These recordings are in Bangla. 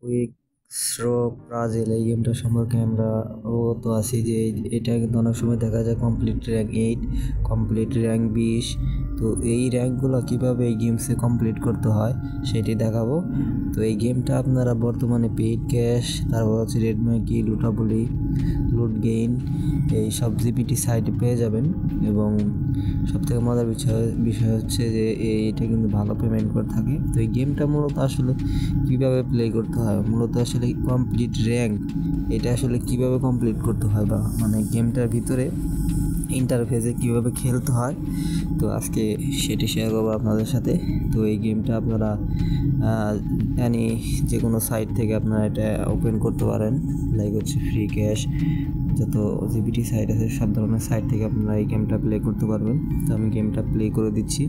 কুইক স্রো ব্রাজিল এই গেমটা সম্পর্কে আমরা অবগত আছি যে এটা কিন্তু অনেক সময় দেখা যায় কমপ্লিট র্যাঙ্ক 8, কমপ্লিট র্যাঙ্ক 20। তো এই র্যাঙ্কগুলো কীভাবে এই গেমসে কমপ্লিট করতে হয় সেটি দেখাবো। তো এই গেমটা আপনারা বর্তমানে পেইড ক্যাশ, তারপর হচ্ছে রেড ম্যাকি, লুটাবলি, লুট গেইন এই সব জিপিটি সাইটে পেয়ে যাবেন। এবং সবথেকে মজার বিষয় হচ্ছে যে এইটা কিন্তু ভালো পেমেন্ট করে থাকে। তো এই গেমটা মূলত আসলে কীভাবে প্লে করতে হয়, মূলত আসলে কমপ্লিট র্যাঙ্ক এটা আসলে কীভাবে কমপ্লিট করতে হয়, বা মানে গেমটার ভিতরে ইন্টারফেসে কীভাবে খেলতে হয়, তো আজকে সেটি শেয়ার করবো আপনাদের সাথে। তো এই গেমটা আপনারা যে কোনো সাইট থেকে আপনারা এটা ওপেন করতে পারেন, লাইক হচ্ছে ফ্রি ক্যাশ, যত জিপিটি সাইট আছে সব ধরনের সাইট থেকে আপনারা এই গেমটা প্লে করতে পারবেন। তো আমি গেমটা প্লে করে দিচ্ছি।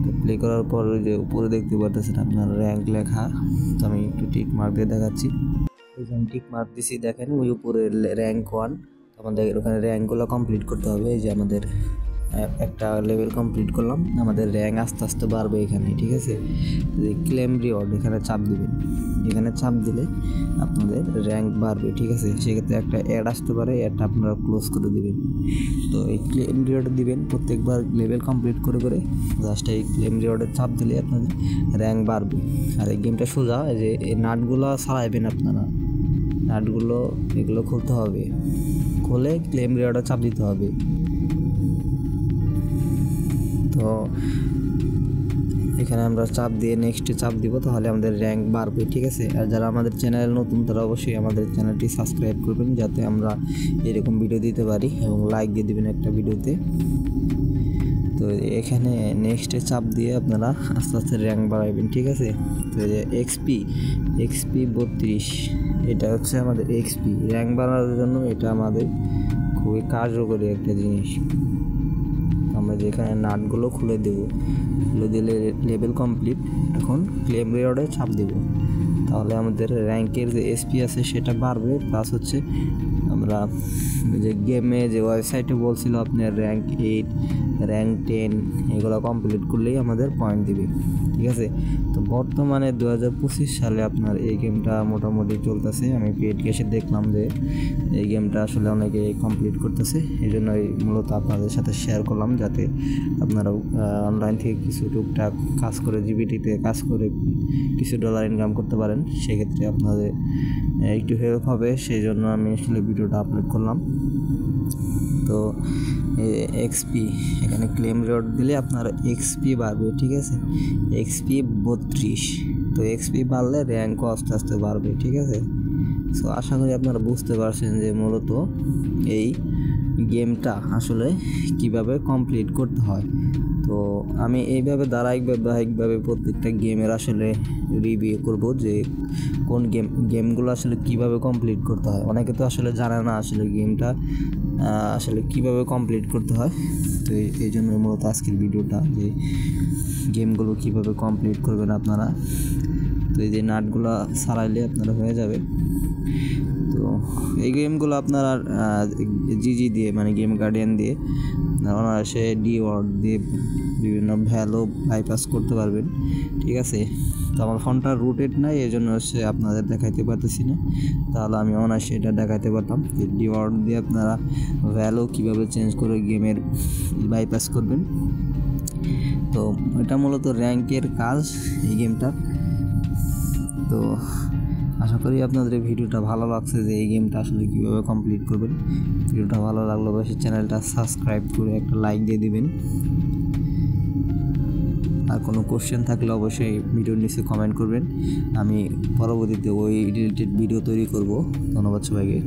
তো প্লে করার পর যে উপরে দেখতে পারতেছেন আপনার র্যাঙ্ক লেখা, তো আমি একটু টিক মার্ক দিয়ে দেখাচ্ছি। আমি টিক মার্ক দিছি, দেখেন ওই উপরে র্যাঙ্ক 1। আমাদের ওখানে র্যাঙ্কগুলো কমপ্লিট করতে হবে। এই যে আমাদের একটা লেভেল কমপ্লিট করলাম, আমাদের র্যাঙ্ক আস্তে আস্তে বাড়বে এখানে, ঠিক আছে। ক্লেম রিওয়ার্ড এখানে চাপ দিবেন, এখানে চাপ দিলে আপনাদের র্যাঙ্ক বাড়বে, ঠিক আছে। সেক্ষেত্রে একটা অ্যাড আসতে পারে, অ্যাডটা আপনারা ক্লোজ করে দেবেন। তো এই ক্লেম রিওয়ার্ড দিবেন প্রত্যেকবার লেভেল কমপ্লিট করে জাস্ট এই ক্লেম রিওয়ার্ডে চাপ দিলে আপনাদের র্যাঙ্ক বাড়বে। আর এই গেমটা সোজা, যে এই নাটগুলো সারাইবেন আপনারা, নাটগুলো এগুলো খুলতে হবে, খুলে ক্লেম রিওয়ার্ডে চাপ দিতে হবে। তো এখানে আমরা চাপ দিয়ে নেক্সটে চাপ দিব, তাহলে আমাদের র্যাঙ্ক বাড়বে, ঠিক আছে। আর যারা আমাদের চ্যানেল নতুন তারা অবশ্যই আমাদের চ্যানেলটি সাবস্ক্রাইব করবেন, যাতে আমরা এরকম ভিডিও দিতে পারি, এবং লাইক দিয়ে দেবেন একটা ভিডিওতে। তো এখানে নেক্সটে চাপ দিয়ে আপনারা আস্তে আস্তে র্যাঙ্ক বাড়াবেন, ঠিক আছে। তো এই যে এক্সপি 32, এটা হচ্ছে আমাদের এক্সপি র্যাঙ্ক বাড়ানোর জন্য, এটা আমাদের খুবই কার্যকরী একটা জিনিস। আমরা যেখানে নাটগুলো খুলে দিলে লেভেল কমপ্লিট, এখন ক্লেম রিওয়ার্ডে চাপ দেব, তাহলে আমাদের র্যাঙ্কের যে এসপি আছে সেটা বাড়বে। প্লাস হচ্ছে আমরা যে গেমে যে ওয়েবসাইটে বলছিল আপনার র্যাঙ্ক 8, র্যাঙ্ক 10 এগুলো কমপ্লিট করলেই আমাদের পয়েন্ট দিবে, ঠিক আছে। তো বর্তমানে 2025 সালে আপনার এই গেমটা মোটামুটি চলতেছে। আমি পেইড ক্যাশে দেখলাম যে এই গেমটা আসলে অনেকে কমপ্লিট করতেছে, এই জন্যই মূলত আপনাদের সাথে শেয়ার করলাম, যাতে আপনারাও অনলাইন থেকে কিছু টুকটাক কাজ করে, জিবিটিতে কাজ করে কিছু ডলার ইনকাম করতে পারেন। সেক্ষেত্রে আপনাদের একটু হেল্প হবে, সেই জন্য আমি আসলে ভিডিওটা আপলোড করলাম। তো এক্সপি এখানে ক্লেম রিওয়ার্ড দিলে আপনার এক্সপি বাড়বে, ঠিক আছে। এক্সপি 32, তো এক্সপি বাড়লে র্যাঙ্কও আস্তে আস্তে বাড়বে, ঠিক আছে। সো আশা করি আপনারা বুঝতে পারছেন যে মূলত এই গেমটা আসলে কিভাবে কমপ্লিট করতে হয়। তো আমি এইভাবে ধারাবাহিকভাবে প্রত্যেকটা গেমের আসলে রিভিউ করব, যে কোন গেমগুলো আসলে কিভাবে কমপ্লিট করতে হয়। অনেকে তো আসলে জানে না আসলে গেমটা আসলে কিভাবে কমপ্লিট করতে হয়। তো এই জন্য মূলত আজকের ভিডিওটা, যে গেমগুলো কিভাবে কমপ্লিট করবেন আপনারা। তো এই যে নাটগুলো সারাইলে আপনারা হয়ে যাবে। তো এই গেমগুলো আপনারা জিজি দিয়ে, মানে গেম গার্ডিয়ান দিয়ে অনায়াসে ডিওয়ার্ড দিয়ে বিভিন্ন ভ্যালু বাইপাস করতে পারবেন, ঠিক আছে। তো আমার ফোনটা রুটেড নাই, এই জন্য হচ্ছে আপনাদের দেখাইতে পারতেছি না, তাহলে আমি অনায়াসে এটা দেখাইতে পারতাম যে ডিওয়ার্ড দিয়ে আপনারা ভ্যালু কীভাবে চেঞ্জ করে গেমের বাইপাস করবেন। তো এটা মূলত র্যাঙ্কের কাজ এই গেমটা। তো আশা করি আপনাদের এই ভিডিওটা ভালো লাগছে, যে এই গেমটা আসলে কীভাবে কমপ্লিট করবেন। ভিডিওটা ভালো লাগলে অবশ্যই চ্যানেলটা সাবস্ক্রাইব করে একটা লাইক দিয়ে দিবেন। আর কোনো কোশ্চেন থাকলে অবশ্যই ভিডিওর নিচে কমেন্ট করবেন, আমি পরবর্তীতে ওই রিলেটেড ভিডিও তৈরি করব। ধন্যবাদ সবাইকে।